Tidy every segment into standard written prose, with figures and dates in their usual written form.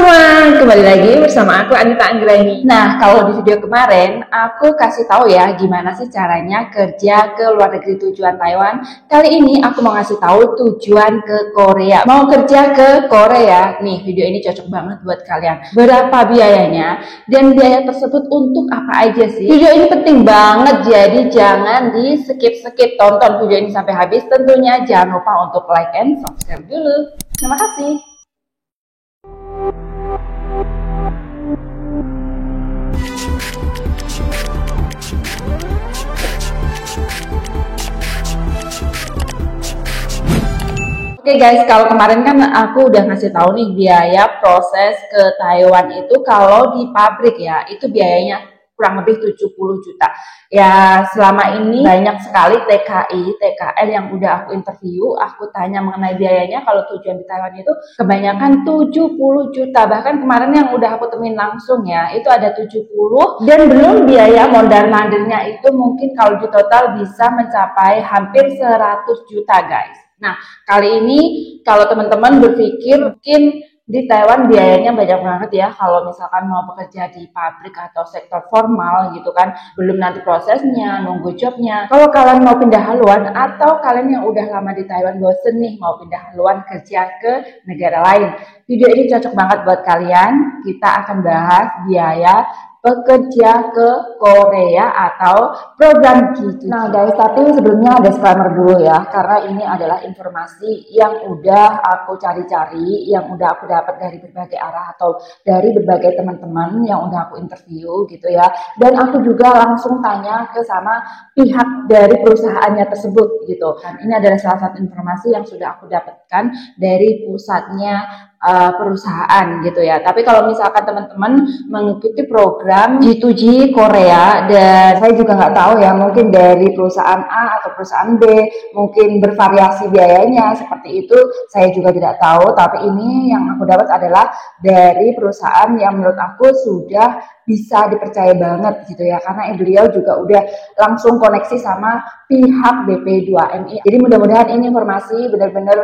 semua, kembali lagi bersama aku Anita Anggrani. Nah, kalau di video kemarin aku kasih tahu ya gimana sih caranya kerja ke luar negeri tujuan Taiwan. Kali ini aku mau ngasih tahu tujuan ke Korea. Mau kerja ke Korea, nih video ini cocok banget buat kalian. Berapa biayanya dan biaya tersebut untuk apa aja sih? Video ini penting banget, jadi jangan di skip-skip, tonton video ini sampai habis. Tentunya jangan lupa untuk like and subscribe dulu. Terima kasih. Oke guys, kalau kemarin kan aku udah ngasih tahu nih biaya proses ke Taiwan itu kalau di pabrik ya, itu biayanya kurang lebih 70 juta. Ya, selama ini banyak sekali TKI, TKL yang udah aku interview, aku tanya mengenai biayanya kalau tujuan di Taiwan itu kebanyakan 70 juta. Bahkan kemarin yang udah aku temuin langsung ya, itu ada 70 dan belum biaya mondar mandirnya itu mungkin kalau di total bisa mencapai hampir 100 juta guys. Nah, kali ini kalau teman-teman berpikir mungkin di Taiwan biayanya banyak banget ya kalau misalkan mau bekerja di pabrik atau sektor formal gitu kan, belum nanti prosesnya, nunggu jobnya. Kalau kalian mau pindah haluan atau kalian yang udah lama di Taiwan bosen nih mau pindah haluan kerja ke negara lain, video ini cocok banget buat kalian. Kita akan bahas biaya bekerja ke Korea atau program G2G. Nah guys, tapi sebelumnya ada disclaimer dulu ya, karena ini adalah informasi yang udah aku cari-cari, yang udah aku dapat dari berbagai arah atau dari berbagai teman-teman yang udah aku interview gitu ya. Dan aku juga langsung tanya ke sama pihak dari perusahaannya tersebut gitu. Dan ini adalah salah satu informasi yang sudah aku dapatkan dari pusatnya perusahaan gitu ya. Tapi kalau misalkan teman-teman mengikuti program G2G Korea, dan saya juga nggak tahu ya, mungkin dari perusahaan A atau perusahaan B mungkin bervariasi biayanya seperti itu, saya juga tidak tahu. Tapi ini yang aku dapat adalah dari perusahaan yang menurut aku sudah bisa dipercaya banget gitu ya, karena beliau juga udah langsung koneksi sama pihak BP2MI. Jadi mudah-mudahan ini informasi benar-benar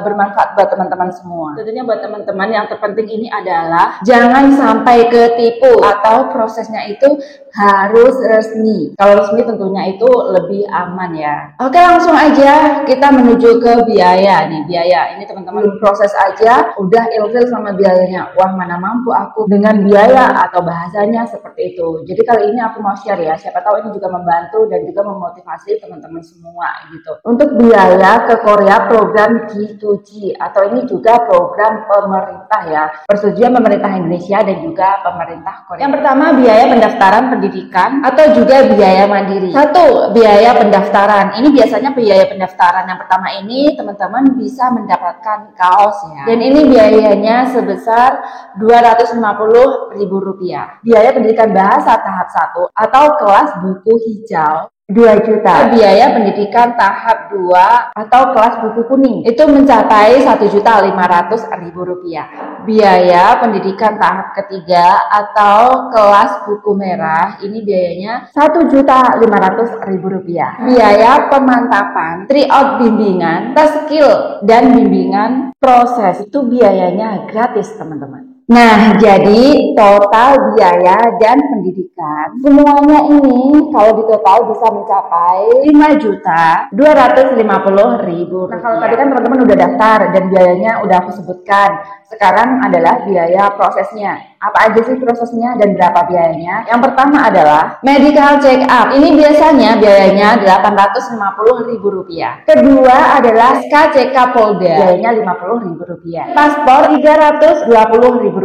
bermanfaat buat teman-teman semua. Tentunya buat teman-teman yang terpenting ini adalah jangan sampai ketipu atau prosesnya itu harus resmi. Kalau resmi tentunya itu lebih aman ya. Oke, langsung aja kita menuju ke biaya nih. Biaya ini teman-teman, proses aja udah ilfil sama biayanya. Wah, mana mampu aku dengan biaya atau bahasanya seperti itu. Jadi kali ini aku mau share ya, siapa tahu ini juga membantu dan juga memotivasi teman-teman semua gitu. Untuk biaya ke Korea program G2G atau ini juga program pemerintah ya, persetujuan pemerintah Indonesia dan juga pemerintah Korea. Yang pertama biaya pendaftaran pendidikan atau juga biaya mandiri. Satu, biaya pendaftaran. Ini biasanya biaya pendaftaran yang pertama ini teman-teman bisa mendapatkan kaos ya. Dan ini biayanya sebesar Rp250.000. Biaya pendidikan bahasa tahap 1 atau kelas buku hijau 2 juta. Biaya pendidikan tahap 2 atau kelas buku kuning itu mencapai Rp1.500.000. Biaya pendidikan tahap ketiga atau kelas buku merah ini biayanya Rp1.500.000. Biaya pemantapan, tryout bimbingan, tes skill dan bimbingan proses itu biayanya gratis teman-teman. Nah, jadi total biaya dan pendidikan semuanya ini kalau di total bisa mencapai Rp5.250.000. Nah, kalau tadi kan teman-teman udah daftar dan biayanya udah aku sebutkan. Sekarang adalah biaya prosesnya. Apa aja sih prosesnya dan berapa biayanya? Yang pertama adalah medical check up. Ini biasanya biayanya Rp850.000. Kedua adalah SKCK Polda. Biayanya Rp50.000. Paspor Rp320.000.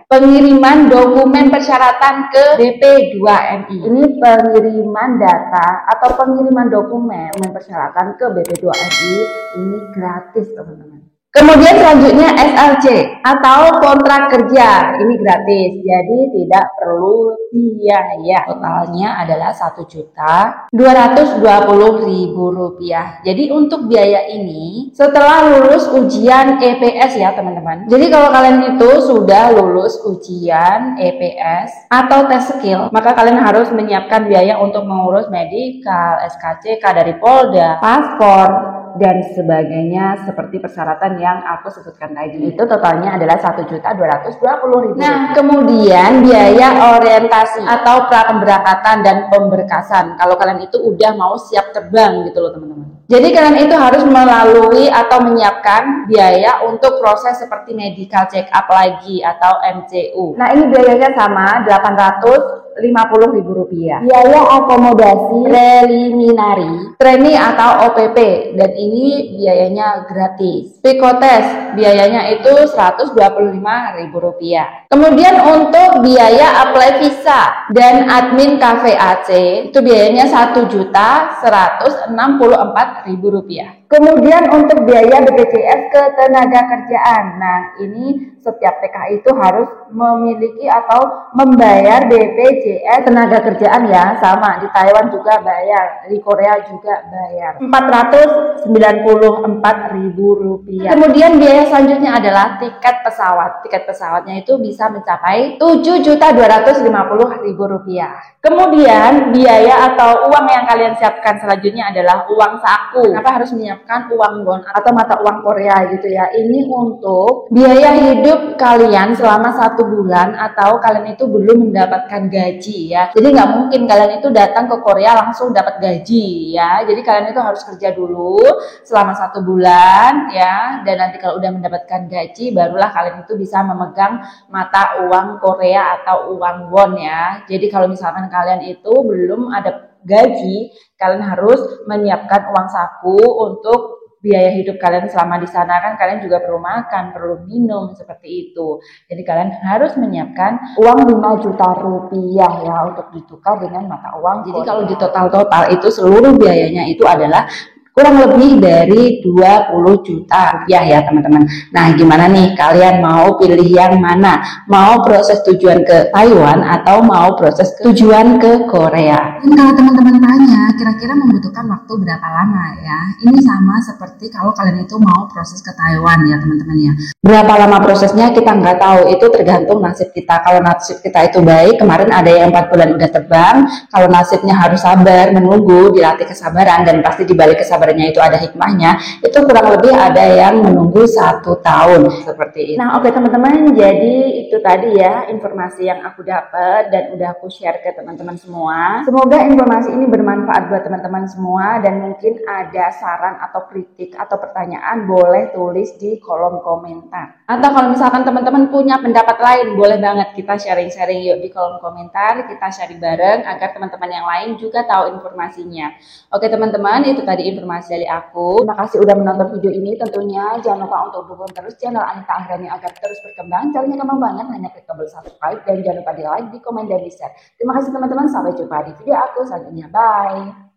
Pengiriman dokumen persyaratan ke BP2MI. Ini pengiriman data atau pengiriman dokumen persyaratan ke BP2MI ini gratis teman-teman. Kemudian selanjutnya SLC atau kontrak kerja, ini gratis, jadi tidak perlu biaya. Totalnya adalah Rp1.220.000. Jadi untuk biaya ini setelah lulus ujian EPS ya teman-teman. Jadi kalau kalian itu sudah lulus ujian EPS atau tes skill, maka kalian harus menyiapkan biaya untuk mengurus medical, SKCK dari Polda, paspor, dan sebagainya seperti persyaratan yang aku sebutkan tadi. Itu totalnya adalah 1.220.000. Nah, kemudian biaya orientasi atau pra-pemberangkatan dan pemberkasan. Kalau kalian itu udah mau siap terbang gitu loh teman-teman. Jadi kalian itu harus melalui atau menyiapkan biaya untuk proses seperti medical check up lagi atau MCU. Nah, ini biayanya sama 850.000 rupiah. Biaya akomodasi preliminary, training atau OPP, dan ini biayanya gratis. Psikotes biayanya itu 125.000 rupiah. Kemudian untuk biaya apply visa dan admin KVAC itu biayanya 1.164.000 rupiah. Kemudian untuk biaya BPJS Ketenagakerjaan, nah ini setiap TKI itu harus memiliki atau membayar BPJS Ketenagakerjaan ya, sama di Taiwan juga bayar, di Korea juga bayar 494.000 rupiah. Kemudian biaya selanjutnya adalah tiket pesawat. Tiket pesawatnya itu bisa mencapai 7.250.000 rupiah. Kemudian biaya atau uang yang kalian siapkan selanjutnya adalah uang saku. Kenapa harus menyiapkan uang won atau mata uang Korea gitu ya? Ini untuk biaya hidup kalian selama 1 bulan atau kalian itu belum mendapatkan gaji ya. Jadi nggak mungkin kalian itu datang ke Korea langsung dapat gaji ya. Jadi kalian itu harus kerja dulu selama 1 bulan ya. Dan nanti kalau udah mendapatkan gaji barulah kalian itu bisa memegang mata uang Korea atau uang won ya. Jadi kalau misalkan kalian itu belum ada gaji, kalian harus menyiapkan uang saku untuk biaya hidup kalian selama di sana. Kan kalian juga perlu makan, perlu minum seperti itu. Jadi kalian harus menyiapkan uang 5 juta rupiah ya untuk ditukar dengan mata uang. Jadi kalau di total itu seluruh biayanya itu adalah kurang lebih dari 20 juta rupiah ya teman-teman. Nah, gimana nih kalian mau pilih yang mana? Mau proses tujuan ke Taiwan atau mau proses tujuan ke Korea? Dan kalau teman-teman tanya, kira-kira membutuhkan waktu berapa lama ya? Ini sama seperti kalau kalian itu mau proses ke Taiwan ya teman-teman ya. Berapa lama prosesnya kita nggak tahu, itu tergantung nasib kita. Kalau nasib kita itu baik, kemarin ada yang 4 bulan udah terbang. Kalau nasibnya harus sabar, menunggu, dilatih kesabaran, dan pasti dibalik kesabarannya itu ada hikmahnya, itu kurang lebih ada yang menunggu 1 tahun seperti itu. Nah, oke teman-teman, jadi itu tadi ya informasi yang aku dapat dan udah aku share ke teman-teman semua. Semoga informasi ini bermanfaat buat teman-teman semua, dan mungkin ada saran atau kritik atau pertanyaan boleh tulis di kolom komentar. Atau kalau misalkan teman-teman punya pendapat lain, boleh banget kita sharing-sharing yuk di kolom komentar, kita sharing bareng agar teman-teman yang lain juga tahu informasinya. Oke teman-teman, itu tadi informasi dari aku. Terima kasih udah menonton video ini. Tentunya jangan lupa untuk dukung terus channel Anita Anggrani agar terus berkembang. Caranya gampang banget, hanya klik tombol subscribe dan jangan lupa di like, di komen, dan di share. Terima kasih teman-teman, sampai jumpa di video aku selanjutnya. Bye!